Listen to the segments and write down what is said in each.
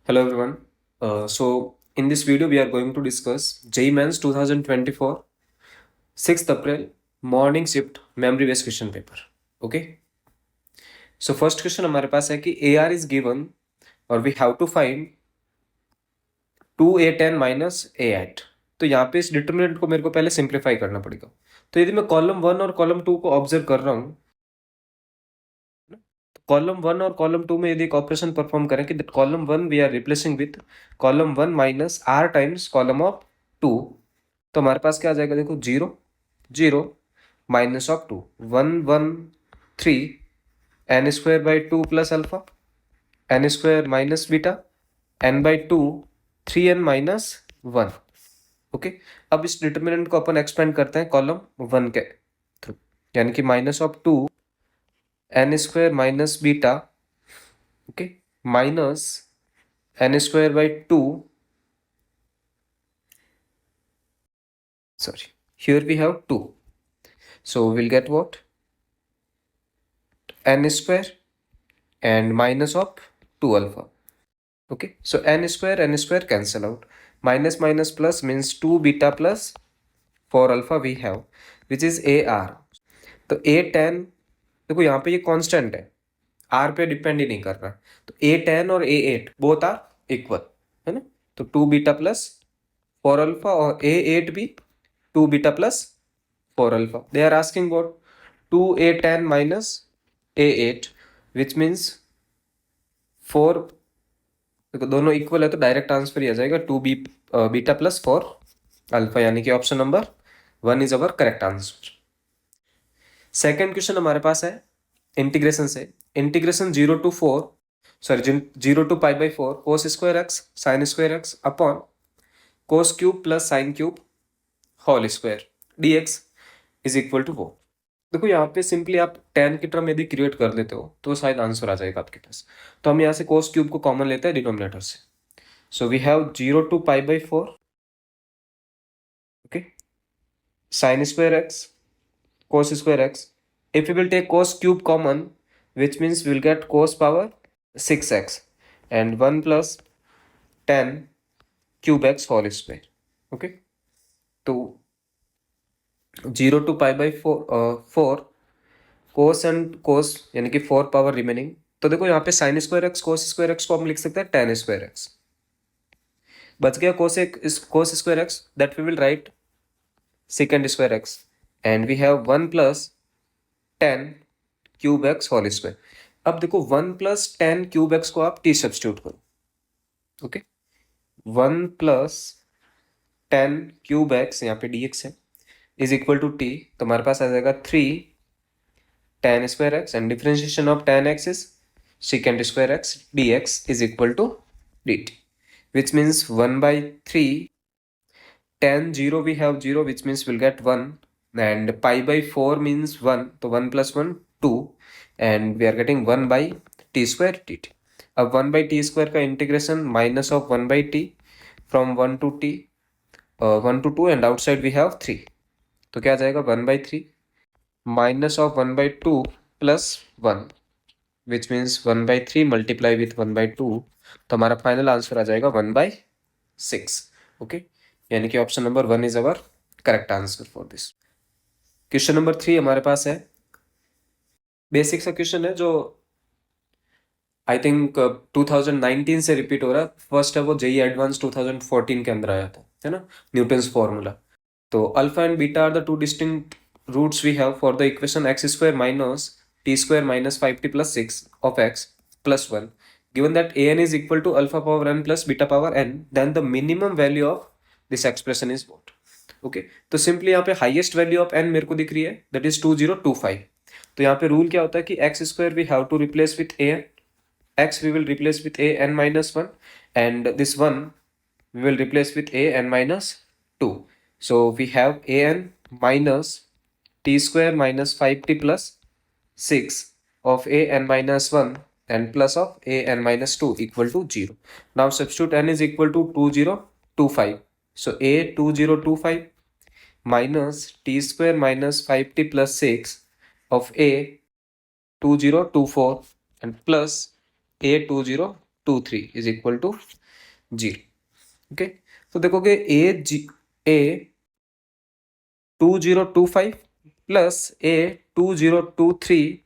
Hello everyone. So in this video we are going to discuss JEE Mains 2024 6th April morning shift memory based question paper. Okay. So first question हमारे पास है कि AR is given और we have to find 2A10 minus A8. तो यहाँ पे इस determinant को मेरे को पहले सिंप्लीफाई करना पड़ेगा. तो यदि मैं कॉलम 1 और कॉलम 2 को ऑब्जर्व कर रहा हूँ, कॉलम 1 और कॉलम 2 में यदि एक ऑपरेशन परफॉर्म करें कि column 1 we are replacing with column 1 minus R times column of 2, तो हमारे पास क्या आ जाएगा, देखो 0 0 minus of 2 1 1 3 n square by 2 plus alpha n square minus beta n by 2 3n minus 1. Okay. अब इस डिटर्मिनेंट को अपन एक्सपेंड करते हैं कॉलम 1 के थ्रू, यानी कि minus of 2 n square minus beta, okay, minus n square by 2, sorry, here we have 2, so we'll get what, n square and minus of 2 alpha. Okay, so n square cancel out, minus minus plus means 2 beta plus 4 alpha we have, which is AR. तो A10 देखो यहाँ पे ये constant है, R पे depend ही नहीं कर रहा, तो A10 और A8 बोथ आर इक्वल है ना. तो 2 बीटा प्लस 4 अल्फा और A8 भी 2 beta plus 4 alpha. They are asking what, 2A10 minus A8 which means 4. देखो दोनों इक्वल है तो डायरेक्ट आंसर ही आ जाएगा 2 बीटा प्लस 4 अल्फा, यानी कि option number 1 is our correct answer. Second question हमारे पास है इंटीग्रेशन से. Integration 0 to 4, sorry 0 to pi by 4 cos square x sine square x upon cos cube plus sine cube whole square dx is equal to 4. देखो यहाँ पे simply आप tan की term यदि क्रिएट कर लेते हो तो शायद आंसर आ जाएगा आपके पास. तो हम यहाँ से कोस क्यूब को कॉमन लेते हैं डिनोमिनेटर से. So we have 0 to pi by 4, okay, sine square x cos square x. If we will take cos cube common, which means we will get cos power 6x and 1 plus tan cube x whole square. Okay, तो 0 to pi by 4 cos and cos यानी कि 4 power remaining. तो देखो यहाँ पे sign square x कोस square x को हम लिख सकते हैं tan स्क्वायर एक्स. बच गया cos square x, that we will write second square x and we have 1 plus tan cube x whole square. अब देखो 1 प्लस tan क्यूब एक्स को आप t सब्स्टिट्यूट करो. Okay, 1 plus tan cube x यहाँ पे dx है is equal to t, तो हमारे पास आ जाएगा 3 tan square x and differentiation of tan x इज secant square x dx is equal to dt, which means 1 by 3 tan 0 we have 0 which means we'll get 1 and pi by 4 means 1, तो 1 plus 1 2 and we are getting 1 by t square dt. अब 1 by t square का integration minus of 1 by t from 1 to t 1 to 2 and outside we have 3, तो क्या आ जाएगा 1 by 3 minus of 1 by 2 plus 1 which means 1 by 3 multiply with 1 by 2, तो हमारा final answer आ जाएगा 1 by 6. ओके, यानी कि option number 1 is our correct answer for this. Question number 3 हमारे पास है, बेसिक सा क्वेश्चन है जो आई थिंक 2019 से रिपीट हो रहा है. फर्स्ट है वो जेई एडवांस 2014 के अंदर आया था, है ना, न्यूटन्स फॉर्मूला. तो alpha and beta are the two distinct roots we have for the equation x square minus t square minus 5t plus 6 of x plus 1. Given that an is equal to alpha power n plus beta power n, then the minimum value of this expression is what? Okay, तो simply यहाँ पे highest value of n मेरे को दिख रही है, that is 2025. तो यहाँ पे रूल क्या होता है कि x square we have to replace with a n, x we will replace with a n minus 1 and this 1 we will replace with a n minus 2. So we have a n minus t square minus 5t plus 6 of a n minus 1 and plus of a n minus 2 equal to 0. Now substitute n is equal to 2025. So a 2025 minus t square minus 5t plus 6 of a 2024 and plus a 2025. 0.23 is equal to 0. Okay, तो देखोगे A 2025 plus A 2023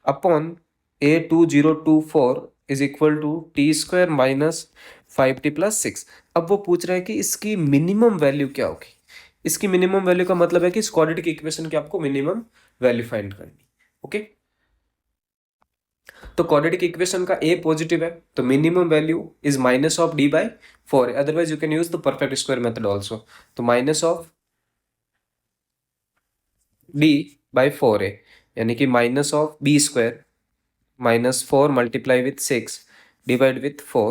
upon A 2024 is equal to t square minus 5t plus 6. अब वो पूछ रहा है कि इसकी minimum value क्या होगी. इसकी मिनिमम वैल्यू का मतलब है कि इस क्वाड्रेटिक इक्वेशन की आपको मिनिमम वैल्यू फाइंड करनी. ओके, तो क्वाड्रेटिक इक्वेशन का ए पॉजिटिव है तो minimum value is minus of D by 4. Otherwise you can use the perfect square method also. तो minus of D by 4a यानी कि minus of B square minus 4 multiply with 6 divide with 4.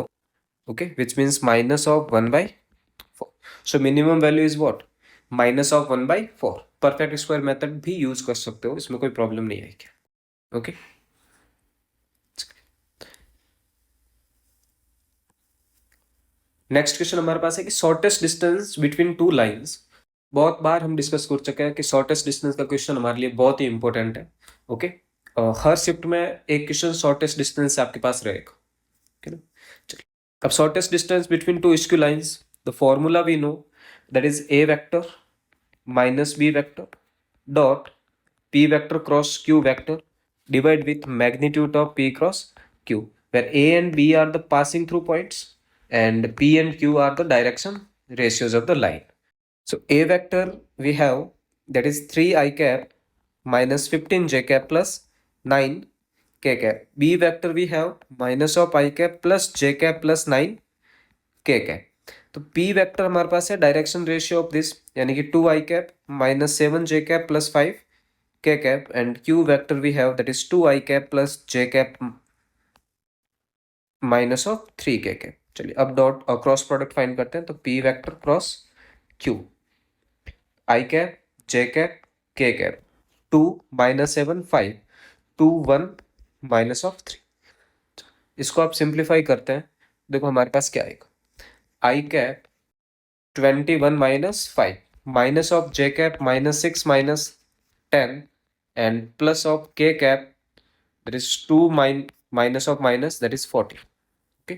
Okay, which means minus of 1 by 4. So minimum value is what? Minus of 1 by 4. Perfect square method भी use कर सकते हो, इसमें कोई problem नहीं आएगी. ओके, नेक्स्ट क्वेश्चन हमारे पास है कि shortest distance between two lines. बहुत बार हम डिस्कस कर चुके हैं कि शॉर्टेस्ट डिस्टेंस का क्वेश्चन हमारे लिए बहुत ही इंपॉर्टेंट है. ओके, हर शिफ्ट में एक क्वेश्चन शॉर्टेस्ट डिस्टेंस आपके पास रहेगा. ठीक है ना. चलिए, अब shortest distance between two skew lines, the formula we know that is a vector minus b vector dot p vector cross q vector divide with magnitude of p cross q, where a and b are the passing through points and p and q are the direction ratios of the line. So a vector we have that is 3 I cap minus 15 j cap plus 9 k cap. B vector we have minus of I cap plus j cap plus 9 k cap. तो p vector हमारे पास है direction ratio of this यानी कि 2 I cap minus 7 j cap plus 5 k cap and q vector we have that is 2 I cap plus j cap minus of 3 k cap. चलिए अब dot cross product find करते हैं. तो p vector cross q, I cap j cap k cap 2 minus 7 5 2 1 minus of 3. इसको आप simplify करते हैं, देखो हमारे पास क्या आएगा. I cap 21 minus 5 minus of j cap minus 6 minus 10 and plus of k cap that is 2 minus of minus that is 40. Okay,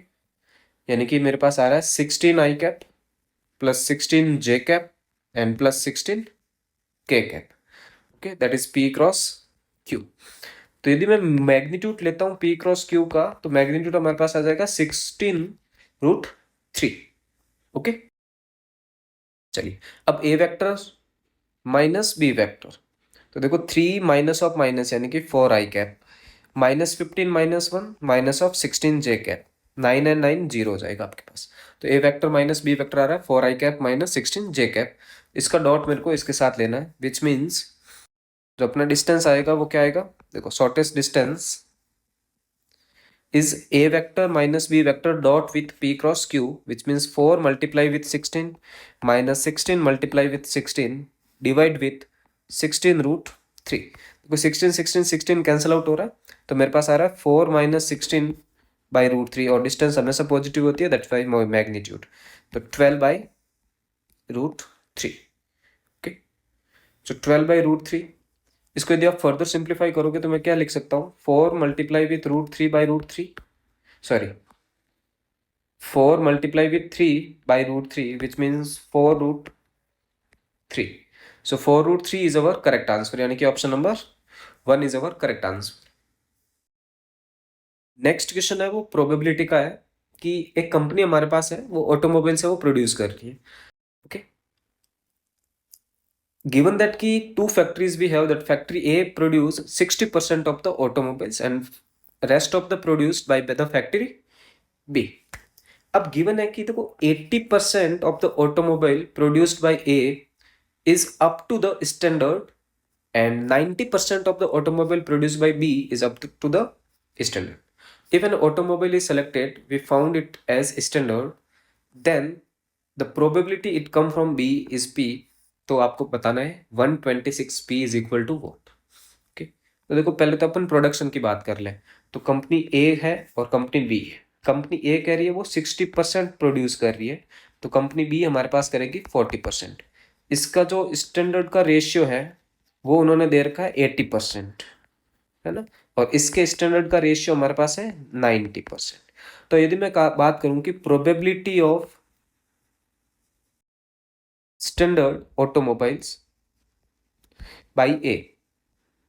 यानी कि मेरे पास आ रहा है 16 i cap plus 16 j cap and plus 16 k cap. Okay, that is P cross Q. तो यदि मैं मैग्नीट्यूड लेता हूं p क्रॉस q का तो मैग्नीट्यूड हमारे पास आ जाएगा 16√3. ओके, चलिए अब a vector minus b vector. तो देखो 3 माइनस ऑफ माइनस यानी कि 4 i cap minus 15 minus 1 minus of 16 j cap 9 and 9 0 हो जाएगा आपके पास. तो a vector minus b vector आ रहा है 4 i cap minus 16 j cap. इसका डॉट मेरे को इसके साथ लेना है विच मीन्स जो अपना डिस्टेंस आएगा वो क्या आएगा. देखो shortest distance is a vector minus b vector dot with p cross q which means 4 multiply with 16 minus 16 multiply with 16 divide with 16√3. देखो 16 कैंसिल आउट हो रहा है तो मेरे पास आ रहा है 4 माइनस 16 बाई √3 और डिस्टेंस हमेशा पॉजिटिव होती है दैट्स वाई मैग्नीट्यूड. तो 12 बाई √3. Okay, so 12 by √3. इसको यदि आप फर्दर सिंप्लीफाई करोगे तो मैं क्या लिख सकता हूँ 4 multiply with √3 by √3 sorry 4 multiply with 3 by √3 which means 4√3. So 4√3 is our correct answer यानी कि option number 1 is our correct answer. Next question है वो प्रोबेबिलिटी का है कि एक कंपनी हमारे पास है वो ऑटोमोबाइल से वो प्रोड्यूस कर रही है. ओके, given that की two factories we have that factory A produce 60% of the automobiles and rest of the produced by the factory B. अब given है कि देखो 80% of the automobile produced by A is up to the standard and 90% of the automobile produced by B is up to the standard. If an automobile is selected, we found it as standard, then the probability it come from B is P. तो आपको बताना है 126 P is equal to what. Okay, तो देखो पहले तो अपन production की बात कर लें. तो कंपनी A है और कंपनी B है. कंपनी A कह रही है वो 60% प्रोड्यूस कर रही है तो कंपनी B हमारे पास करेगी 40%. इसका जो स्टैंडर्ड का रेशियो है वो उन्होंने दे रखा है 80% है ना, और इसके स्टैंडर्ड का रेशियो हमारे पास है 90%. तो यदि मैं बात करूं कि probability of standard automobiles by A,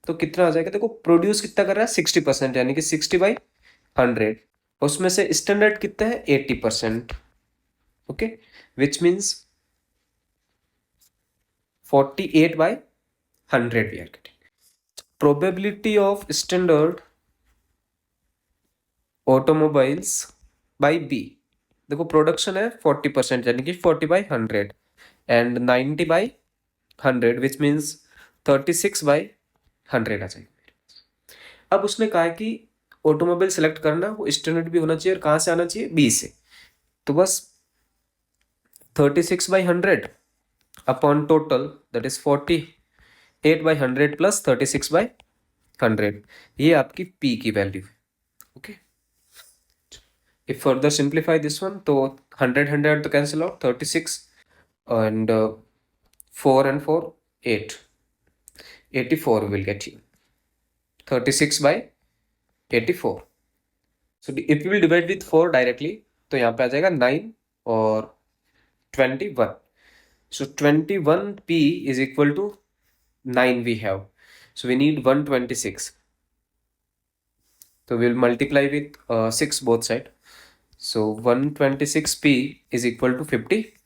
तो कितना आ जाएगा? देखो प्रोड्यूस कितना कर रहा है 60%, यानी कि 60/100, उसमें से स्टैंडर्ड कितना है 80%, okay, which means 48/100 we are getting. Probability of standard automobiles by B, देखो प्रोडक्शन है 40%, यानी कि 40/100 एंड 90/100 विच मीन्स 36/100 आ जाएगा। अब उसने कहा है कि ऑटोमोबाइल सेलेक्ट करना वो स्टैंडर्ड भी होना चाहिए, और कहाँ से आना चाहिए? बी से। तो बस 36/100 upon total, that is 48/100 plus 36/100, ये आपकी पी की वैल्यू है, okay. If further simplify this one, तो 100 तो cancel out, 36 and 4 and 4 8, 84 will get you 36/84. So if we will divide with 4 directly, तो यहाँ पे आ जाएगा 9 और 21. So 21p is equal to 9 we have. So we need 126. So we will multiply with 6 both side. So 126p is equal to 54.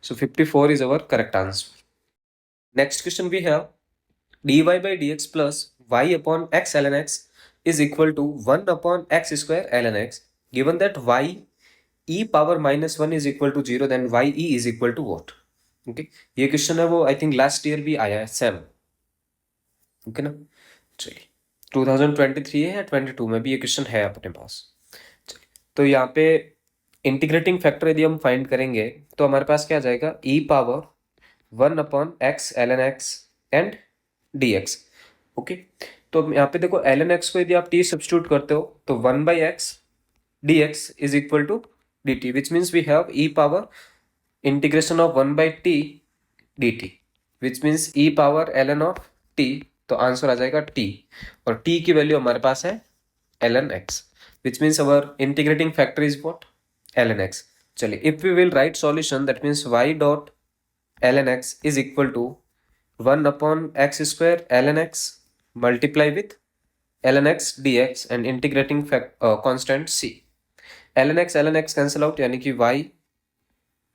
So 54 is our correct answer. Next question we have dy by dx plus y upon x ln x is equal to 1 upon x square ln x. Given that y e power minus 1 is equal to 0, then y e is equal to what? Okay, ये question है वो I think last year भी आया है same, okay ना। चलिए 2023 है या 22 में भी ये क्वेश्चन है अपने पास। चलिए, तो यहाँ पे इंटीग्रेटिंग फैक्टर यदि हम फाइंड करेंगे तो हमारे पास क्या आ जाएगा? E power 1 upon x ln x and dx, okay. तो यहाँ पे देखो ln x को यदि आप t सब्स्टिट्यूट करते हो तो 1/x dx is equal to dt, which means we have e power integration of 1/t dt, which means e power ln of t, तो आंसर आ जाएगा t, और t की वैल्यू हमारे पास है ln x, which means our integrating factor is what? ln x. चलिए, if we will write solution, that means y dot ln x is equal to 1 upon x square ln x multiply with ln x dx and integrating constant c. ln x cancel out, यानी कि y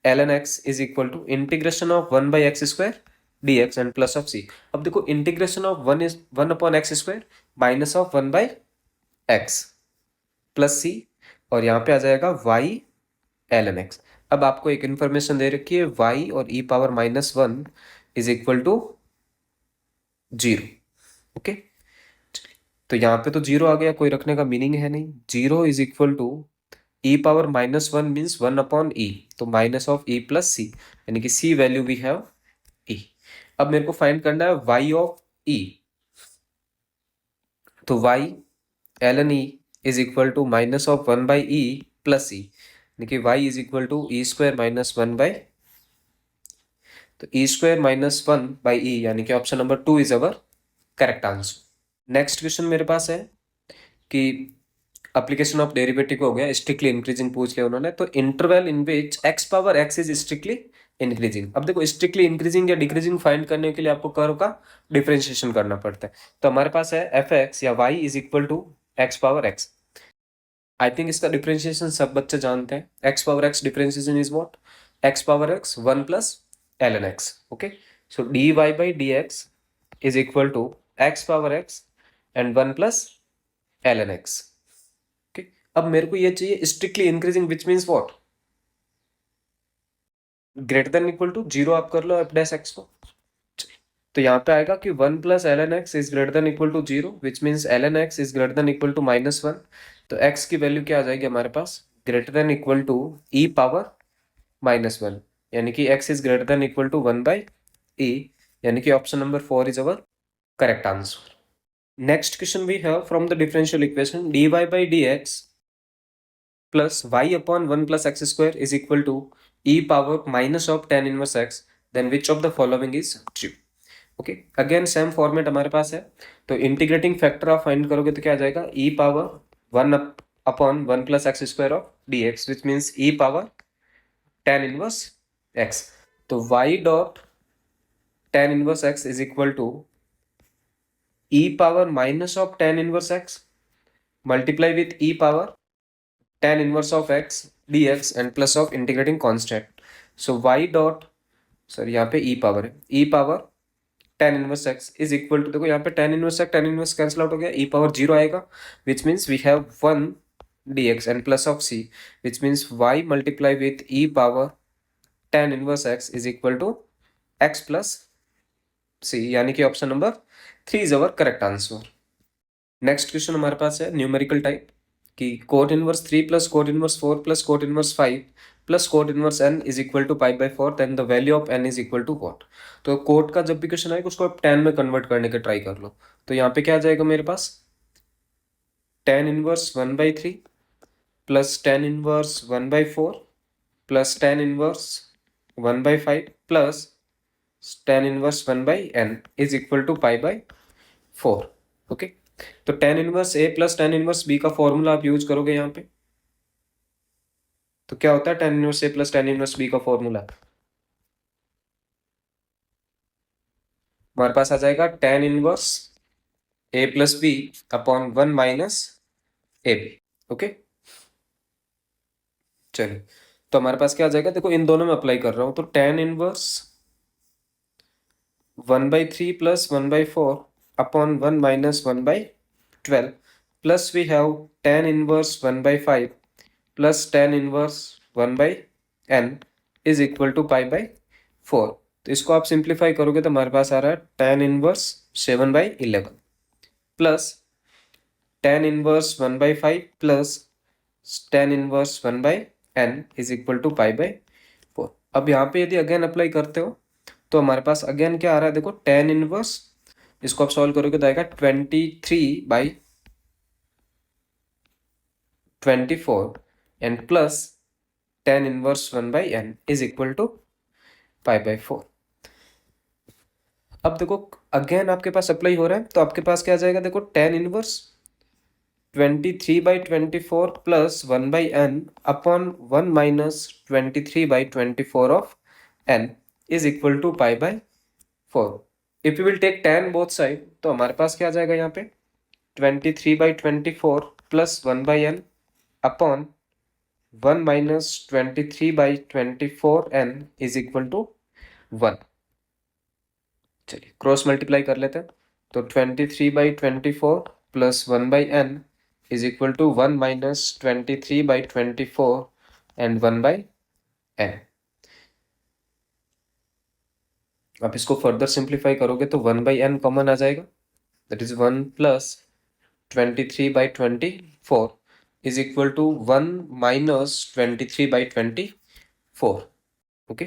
ln x is equal to integration of 1 by x square dx and plus of c. अब देखो integration of 1 is 1 upon x square minus of 1 by x plus c, और यहाँ पे आ जाएगा y ln x. अब आपको एक information दे रखी है y और e power -1 is equal to 0, okay. तो यहाँ पे तो 0 आ गया, कोई रखने का मीनिंग है नहीं। 0 is equal to e power -1 means 1 upon e, तो minus of e plus c, यानी कि c value we have e. अब मेरे को फाइंड करना है y ऑफ e, तो y ln e is equal to minus of 1 by e plus c, यानी y is equal to E square minus 1 by, तो E square minus 1 by E, यानी कि option number 2 is our correct answer. Next question मेरे पास है कि application of derivative हो गया, स्ट्रिक्टली इंक्रीजिंग पूछ लिया उन्होंने, तो interval in which x power x is strictly increasing. अब देखो स्ट्रिक्टली इंक्रीजिंग या डिक्रीजिंग फाइंड करने के लिए आपको कर्व का डिफरेंशिएशन करना पड़ता है. तो हमारे पास है एफ एक्स या y is equal to x power x. I think इसका डिफरेंशिएशन सब बच्चे जानते हैं. X power x differentiation is what? X power x 1 plus ln x. Okay, so dy by dx is equal to x power x and 1 plus ln x. Okay, अब मेरे को ये चाहिए strictly increasing, which means what? Greater than equal to 0 आप कर लो F dash x को. तो यहाँ पे आएगा कि 1 plus ln x is greater than equal to 0, which means ln x is greater than equal to -1. तो x की वैल्यू क्या आ जाएगी हमारे पास? Greater than equal to e power -1, यानी कि x is greater than equal to 1 by e, यानी कि option number 4 is our correct answer. Next question we have from the differential equation dy by dx plus y upon 1 plus x square is equal to e power minus of tan inverse x, then which of the following is true? Okay, again same format हमारे पास है. तो integrating factor आप find करोगे तो क्या आ जाएगा? e power 1 upon 1 plus x square of d x which means e power tan inverse x. तो y dot tan inverse x is equal to e power minus of tan inverse x multiply with e power tan inverse of x dx and plus of integrating constant. So y dot, sorry यहाँ पे e power है, e power tan inverse x is equal to, देखो यहाँ पे tan inverse x tan inverse cancel out हो गया, e power 0 आएगा which means we have 1 dx and plus of c which means y multiply with e power tan inverse x is equal to x plus c, यानी कि option number 3 is our correct answer. Next question हमारे पास है numerical type कि cot inverse 3 plus cot inverse 4 plus cot inverse 5 plus cot inverse n is equal to pi by 4 then the value of n is equal to what. तो cot का जब भी question आएगा उसको आप tan में convert करने का ट्राई कर लो. तो यहाँ पे क्या आ जाएगा मेरे पास, tan inverse 1/3 plus tan inverse 1/4 plus tan inverse 1/5 plus tan inverse 1/n is equal to pi by 4. Okay, तो tan inverse a plus tan inverse b का फॉर्मूला आप यूज करोगे यहाँ पे. तो क्या होता है tan inverse a plus tan inverse b का फॉर्मूला, हमारे पास आ जाएगा tan inverse a plus b upon 1 minus a b. Okay, चलिए तो हमारे पास क्या आ जाएगा, देखो इन दोनों में अप्लाई कर रहा हूं. तो tan inverse 1/3 plus 1/4 upon 1 minus 1/12 plus we have tan inverse 1/5 plus tan inverse 1/n is equal to pi by 4. तो इसको आप सिंप्लीफाई करोगे तो हमारे पास आ रहा है tan inverse 7/11 plus tan inverse 1/5 plus tan inverse 1/n is equal to pi by 4. अब यहाँ पे यदि अगेन अप्लाई करते हो तो हमारे पास अगेन क्या आ रहा है, देखो tan इनवर्स, इसको आप सॉल्व करोगे तो आएगा 23/24 and plus tan inverse 1/n is equal to pi by 4. अब देखो अगेन आपके पास अप्लाई हो रहा है तो आपके पास क्या आ जाएगा, देखो tan inverse 23/24 plus 1/n upon 1 minus 23/24 of n is equal to pi by 4. If you will take tan both side तो हमारे पास क्या आ जाएगा यहाँ पे 23/24 plus 1/n upon 1 minus 23/24n is equal to 1. चलिए क्रॉस मल्टीप्लाई कर लेते हैं. तो 23/24 plus 1/n is equal to 1 minus 23/24 and 1/n. आप इसको फर्दर सिंप्लीफाई करोगे तो 1/n कॉमन आ जाएगा, that is 1 plus 23/24 is equal to 1 minus 23/24. Okay,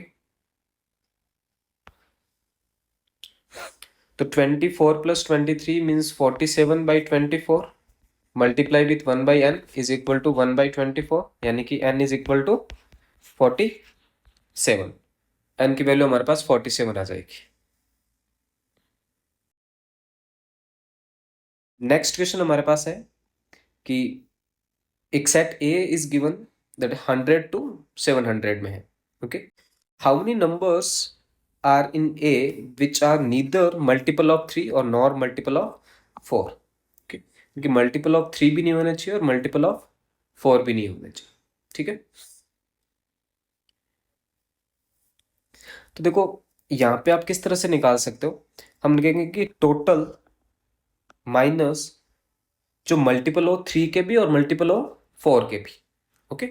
तो 24 plus 23 means 47/24 multiply with 1/n is equal to 1/24, यानी कि n is equal to 47. n की वैल्यू हमारे पास 47 आ जाएगी. नेक्स्ट क्वेश्चन हमारे पास है कि एक set A is given that 100 to 700 में है. Okay, how many numbers are in A which are neither multiple of 3 और नॉर मल्टीपल ऑफ 4. ओके, क्योंकि मल्टीपल ऑफ 3 भी नहीं होना चाहिए और मल्टीपल ऑफ 4 भी नहीं होना चाहिए. ठीक है, तो देखो यहाँ पे आप किस तरह से निकाल सकते हो, हम लिखेंगे कि टोटल माइनस जो मल्टीपल हो 3 के भी और मल्टीपल हो 4 के भी. ओके,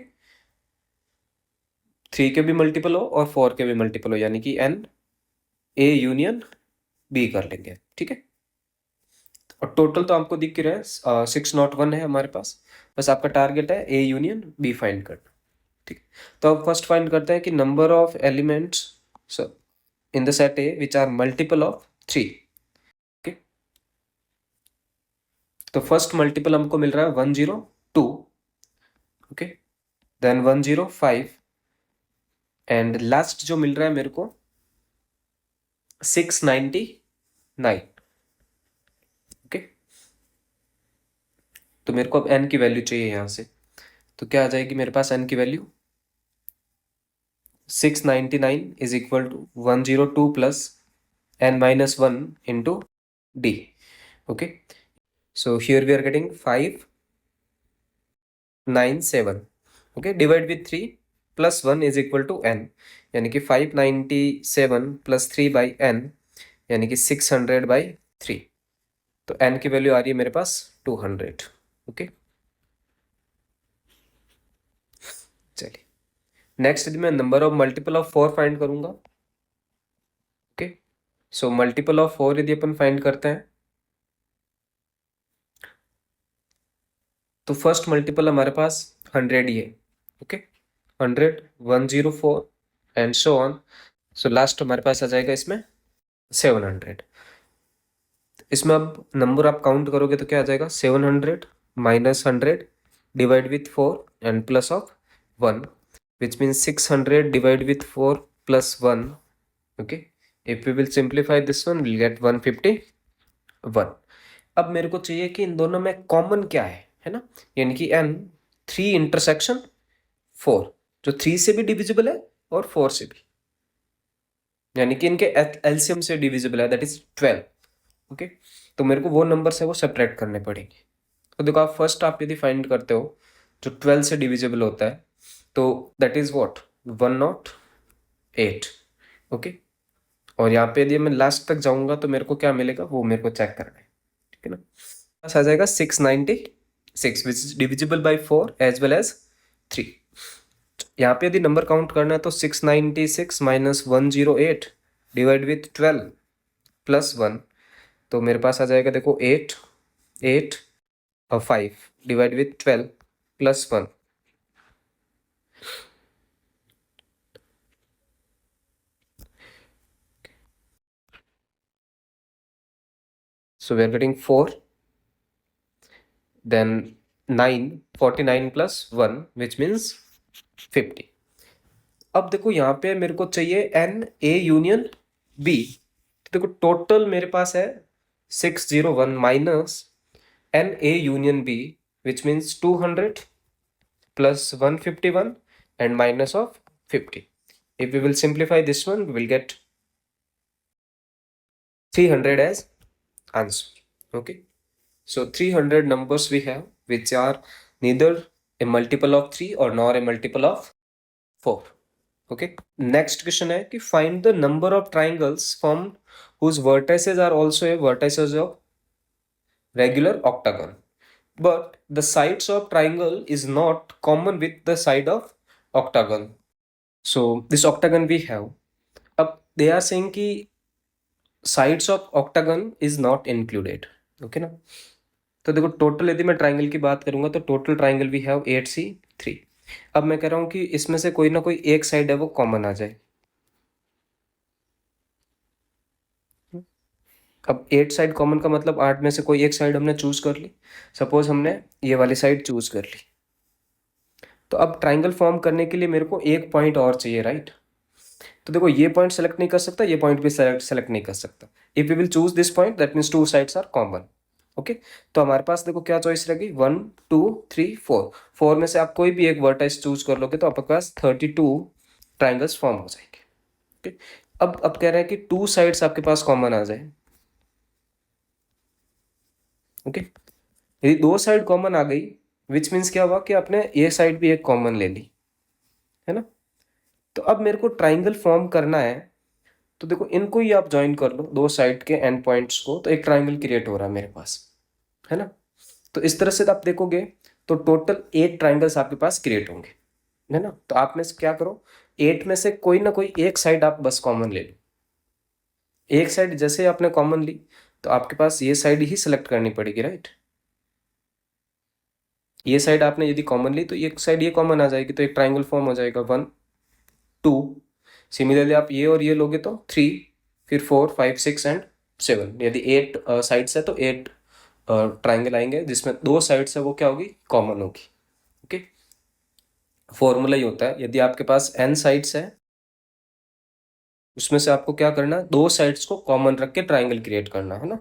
3 के भी मल्टीपल हो और 4 के भी मल्टीपल हो, यानी कि n A यूनियन B कर लेंगे. ठीक है, और टोटल तो आपको दिख ही रहा है 601 है हमारे पास, बस आपका टारगेट है A यूनियन B फाइंड करना. ठीक है, तो अब फर्स्ट फाइंड करते हैं कि number of elements in the set A which are multiple of 3. Okay, तो फर्स्ट मल्टीपल हमको मिल रहा है 102. ओके, देन 105 एंड लास्ट जो मिल रहा है मेरे को 699. ओके, तो मेरे को अब n की वैल्यू चाहिए यहां से. तो क्या आ जाएगी मेरे पास n की value 699 is equal to 102 plus n minus 1 into d. Okay, so here we are getting 597. Okay, divide with 3 plus 1 is equal to n, यानी कि 597 plus 3 by n यानी कि 600 by 3. तो n की वैल्यू आ रही है मेरे पास 200. ओके, चलिए नेक्स्ट यदि मैं number of multiple of 4 find करूंगा. ओके, सो मल्टीपल ऑफ 4 यदि अपन फाइंड करते हैं तो फर्स्ट मल्टीपल हमारे पास 100 ही है. Okay, 100, 104 and so on. So last हमारे पास आ जाएगा इसमें 700. इसमें अब नंबर आप काउंट करोगे तो क्या आ जाएगा 700 minus 100 divide with 4 and plus of 1 which means 600 divide with 4 plus 1. Okay, if we will simplify this one we'll get 151. अब मेरे को चाहिए कि इन दोनों में कॉमन क्या है ना, यानी कि n 3 इंटरसेक्शन 4, जो 3 से भी डिविजिबल है और 4 से भी, यानी कि इनके एलसीएम से डिविजिबल है, दैट इज 12. ओके, तो मेरे को वो नंबर्स है वो सेपरेट करने पड़ेंगे. तो देखो आप फर्स्ट आप यदि फाइंड करते हो जो 12 से डिविजिबल होता है तो दैट इज व्हाट 108. ओके, और यहाँ पे यदि मैं लास्ट तक जाऊंगा तो मेरे को क्या मिलेगा वो मेरे को चेक करना है. ठीक है ना, बस आ जाएगा 696 which is divisible by 4 as well as 3. यहाँ पे यदि नंबर काउंट करना है तो 696 माइनस 108 डिवाइड विथ 12 प्लस 1, तो मेरे पास आ जाएगा देखो 8 8 और 5 divide with 12 plus 1. So we are getting 4, then 9, 49 plus 1 which means 50. अब देखो यहाँ पे मेरे को चाहिए एन ए यूनियन बी. तो देखो टोटल मेरे पास है 601 minus n a union b which means 200 plus 151 and minus of 50. If we will simplify this one, we will get 300 as answer. Okay, so 300 numbers we have which are neither a multiple of 3 or nor a multiple of 4. Okay, next question है कि find the number of triangles formed whose vertices are also a vertices of regular octagon, but the sides of triangle is not common with the side of octagon. So this octagon we have. अब they are saying कि sides of octagon is not included. Okay ना, तो देखो total यदि मैं triangle की बात करूंगा तो total triangle we have 8C3. अब मैं कह रहा हूं कि इसमें से कोई ना कोई एक साइड है वो कॉमन आ जाए. अब 8 साइड कॉमन का मतलब 8 में से कोई एक साइड हमने चूज कर ली. सपोज हमने ये वाली साइड चूज कर ली, तो अब ट्राइंगल फॉर्म करने के लिए मेरे को एक पॉइंट और चाहिए, राइट. तो देखो ये पॉइंट सेलेक्ट नहीं कर सकता, ये पॉइंट भी सेलेक्ट नहीं कर सकता. If we will choose this point that means two sides are common. Okay, तो हमारे पास देखो क्या चॉइस रहेगी 1 2 3 4. 4 में से आप कोई भी एक वर्टेक्स चूज कर लोगे तो आपके पास 32 ट्राइंगल्स फॉर्म हो जाएंगे. ओके, अब कह रहे हैं कि 2 साइड्स आपके पास कॉमन आ जाए. ओके, यदि 2 साइड कॉमन आ गई विच मीन्स क्या हुआ कि आपने ये साइड भी एक कॉमन ले ली, है ना. तो अब मेरे को ट्राइंगल फॉर्म करना है, तो देखो इनको ही आप ज्वाइन कर लो, 2 साइड के एंड पॉइंट्स को, तो एक ट्राइंगल क्रिएट हो रहा है मेरे पास, है ना. तो इस तरह से आप देखोगे तो टोटल 8 ट्राइंगल्स आपके पास क्रिएट होंगे, है ना. तो आप में से क्या करो 8 में से कोई ना कोई एक साइड आप बस कॉमन ले लो. एक साइड जैसे आपने कॉमन ली तो आपके पास ये साइड ही सिलेक्ट करनी पड़ेगी, राइट. ये साइड आपने यदि कॉमन ली तो ये साइड ये कॉमन आ जाएगी, तो एक ट्राइंगल फॉर्म हो जाएगा 1 2. सिमिलरली आप ये और ये लोगे तो 3, फिर 4 5 6 एंड 7. यदि 8 साइड्स है तो 8 ट्राइंगल आएंगे जिसमें 2 साइड्स है वो क्या होगी कॉमन होगी. ओके, फॉर्मूला ही होता है यदि आपके पास n साइड्स है उसमें से आपको क्या करना है 2 साइड्स को कॉमन रख के ट्राइंगल क्रिएट करना है ना.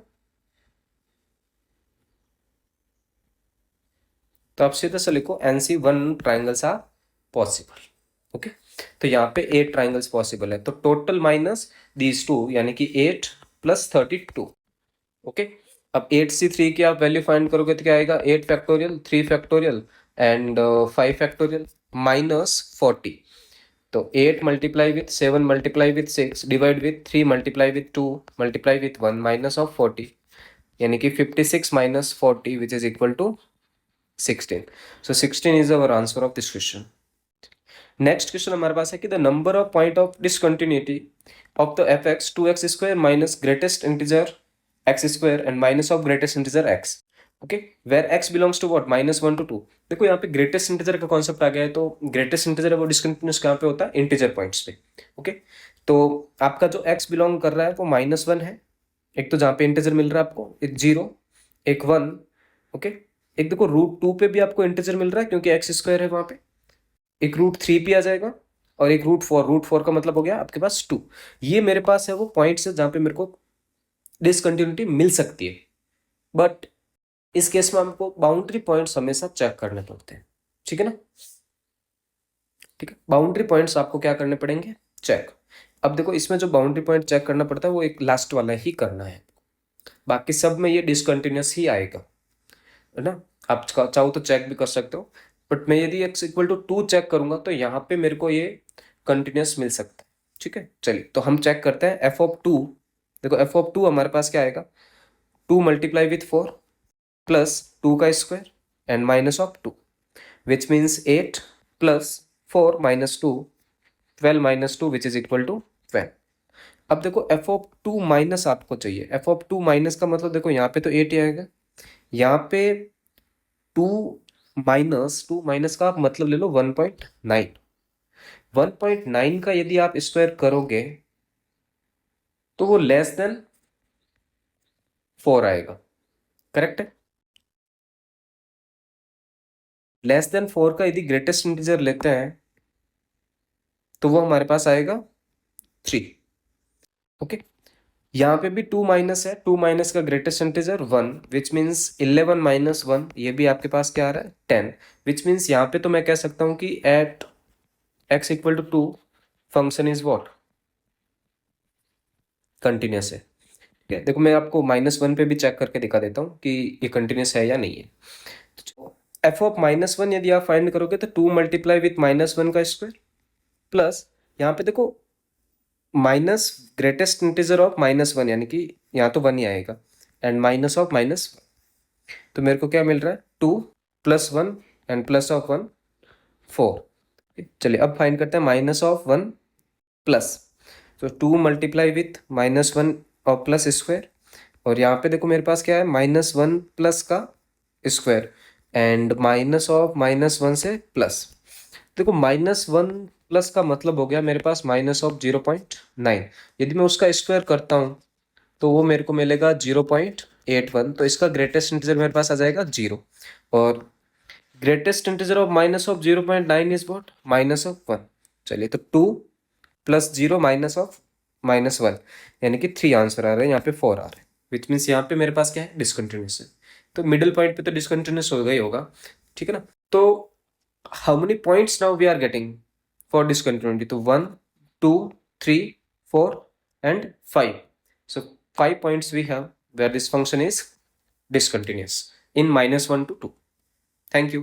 तो आप सीधा से लिखो NC 1 triangles are possible. Okay, तो यहाँ पे 8 ट्राइंगल्स पॉसिबल है, तो टोटल माइनस दीज 2 यानी कि 8 प्लस 32। ओके, अब 8C3 की आप वैल्यू फाइंड करोगे तो क्या आएगा, 8 factorial, 3 factorial and 5 factorial minus 40। तो 8 multiply with 7 multiply with 6 divide with 3 multiply with 2 multiply with 1 minus of 40, यानी कि 56 minus 40 which is equal to 16। So 16 is our answer of this question. Next question हमारे पास है कि the number of point of discontinuity of the fx 2x square minus greatest integer x square and minus of greatest integer x। Okay, where x belongs to what, -1 to 2। देखो यहाँ पे greatest integer का concept आ गया है, तो greatest integer है वो डिसकंटिन्यूस कहाँ पे होता है, इंटीजर पॉइंट्स पे। ओके, तो आपका जो x बिलोंग कर रहा है वो -1 है, एक तो जहाँ पे इंटीजर मिल रहा है आपको, एक 0 एक 1। ओके, एक देखो √2 पे भी आपको इंटीजर मिल रहा है क्योंकि x स्क्वायर है वहाँ पे, एक √3 पे आ जाएगा और एक √4 का मतलब हो गया आपके पास 2। ये मेरे पास है वो पॉइंट्स है जहाँ पे मेरे को डिसकंटिन्यूटी मिल सकती है, बट इस केस में हमको बाउंड्री पॉइंट्स हमेशा चेक करने पड़ते हैं। ठीक है ना, ठीक है, बाउंड्री पॉइंट्स आपको क्या करने पड़ेंगे, चेक। अब देखो इसमें जो बाउंड्री पॉइंट चेक करना पड़ता है वो एक लास्ट वाला ही करना है, बाकी सब में ये डिसकंटिन्यूस ही आएगा, है ना। आप चाहो तो चेक भी कर सकते हो, बट मैं यदि x इक्वल टू 2 चेक करूंगा तो यहाँ पे मेरे को ये कंटिन्यूस मिल सकता है। ठीक है, चलिए तो हम चेक करते हैं f(2). देखो f(2) हमारे पास क्या आएगा, 2 मल्टीप्लाई विथ 4 प्लस 2 का square and minus of 2 which means 8 plus 4 minus 2 12 minus 2 which is equal to 12। अब देखो f(2) माइनस आपको चाहिए, f(2) माइनस का मतलब देखो यहाँ पे तो 8 ही आएगा, यहाँ पे 2 माइनस का आप मतलब ले लो 1.9। 1.9 का यदि आप स्क्वायर करोगे तो वो लेस देन 4 आएगा, करेक्ट है। लेस देन 4 का यदि ग्रेटेस्ट इंटीजर लेते हैं तो वो हमारे पास आएगा 3। ओके, यहाँ पे भी 2 माइनस है, 2 माइनस का greatest integer 1 which means 11 minus 1, ये भी आपके पास क्या आ रहा है 10, विच मीन्स यहाँ पे तो मैं कह सकता हूँ कि at x equal to 2 function is what, continuous है। ठीक है, देखो मैं आपको -1 पे भी चेक करके दिखा देता हूँ कि ये कंटिन्यूस है या नहीं है। तो f(-1) यदि आप फाइंड करोगे तो 2 मल्टीप्लाई विथ -1 का स्क्वायर प्लस यहाँ पे देखो माइनस ग्रेटेस्ट इंटीजर ऑफ -1 यानी कि यहाँ तो 1 ही आएगा एंड माइनस ऑफ -1, तो मेरे को क्या मिल रहा है 2 प्लस 1 एंड प्लस ऑफ 1 4। चलिए अब फाइंड करते हैं माइनस ऑफ 1 प्लस, तो 2 मल्टीप्लाई विथ -1 और प्लस स्क्वायर, और यहाँ पे देखो मेरे पास क्या है -1 प्लस का स्क्वायर एंड माइनस ऑफ -1 से प्लस। देखो -1 प्लस का मतलब हो गया मेरे पास माइनस ऑफ 0.9, यदि मैं उसका स्क्वायर करता हूँ तो वो मेरे को मिलेगा 0.81, तो इसका ग्रेटेस्ट इंटीजर मेरे पास आ जाएगा 0, और greatest integer of -0.9 is what, -1। चलिए तो 2 प्लस 0 माइनस ऑफ -1 यानी कि 3 आंसर आ रहे हैं, यहाँ पे 4 आ रहे हैं, विच मीन्स यहाँ पे मेरे पास क्या है, डिसकंटिन्यूस है। तो मिडिल पॉइंट पे तो डिसकंटिन्यूस होगा ही होगा। ठीक है ना, तो how many points now we are getting for discontinuity, तो 1 2 3 4 and 5। So 5 points we have where this function is discontinuous in -1 to 2. Thank you.